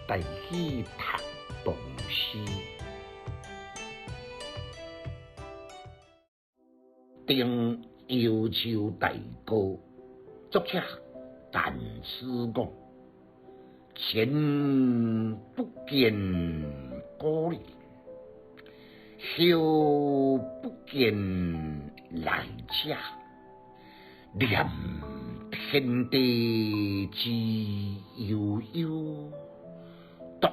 带去读唐诗。登幽州大歌，作者陈思广。前不见故人，后不见来者。念天地之悠悠，独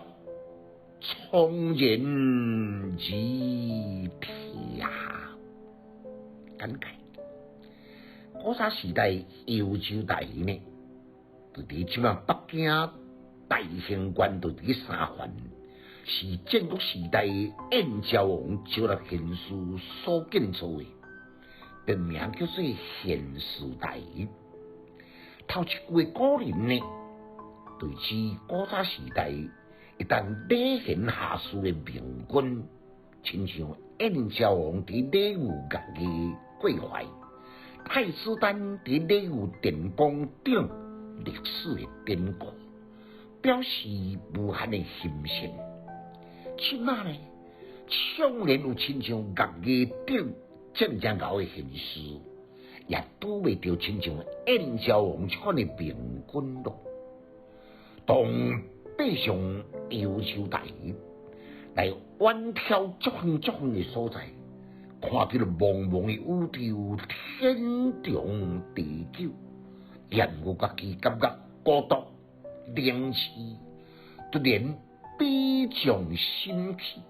怆然之天。感慨，古早时代幽州大鱼呢，就伫即马北京大兴县就伫三环，是建国时代燕昭王招纳贤士所建造的，别名叫做贤士大鱼。头一句的古人呢，对此古早时代一旦礼贤下士的明君，亲像燕昭王伫礼部乐艺过怀，太师丹伫礼部电工等历史的典故，表示无限的欣赏。即马呢，少年有亲像乐艺等渐渐高的贤士，也拄未着亲像燕昭王这款的明君咯。当爬上幽州大鱼，来远眺足远足远的所在，看到了茫茫的宇宙，天长地久，让我家己感觉孤独冷凄，突然悲从心起，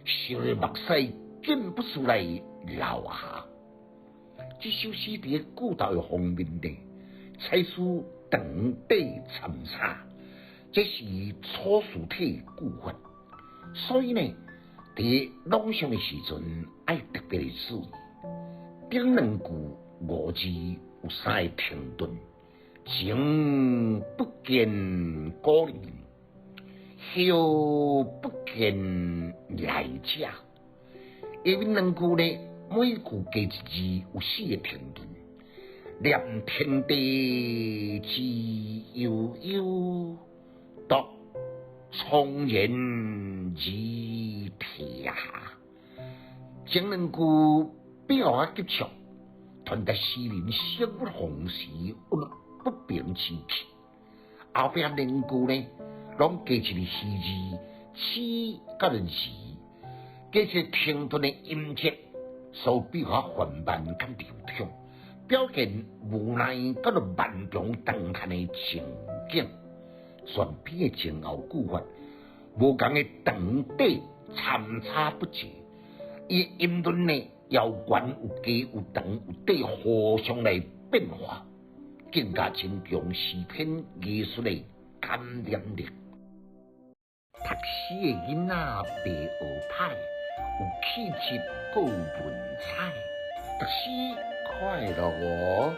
小的目屎竟不住来流下。这首诗伫古道的封面内，采取长短参差，这是楚辞体句法，所以呢，伫朗诵的时阵爱特别的注意。顶两句五字有三个停顿，前不见故人，后不见来者。下面两句呢，每句加一字有四个停顿。念天地之悠悠，独怆然之天。前两句比较急促，传达诗人生活方式不平之气。后壁两句呢，拢加一个虚字，起甲个字，加一个停顿的音节，所比较缓慢甲流畅，表现无奈甲个漫长长叹的情景。全篇的前后句法，无共的长短参差不齐，伊音律呢，有悬有低有长有短，互相来变化，更加增强诗篇艺术的感染力。读诗的囡仔袂学歹，有气质，阁有文采，读诗快乐哦。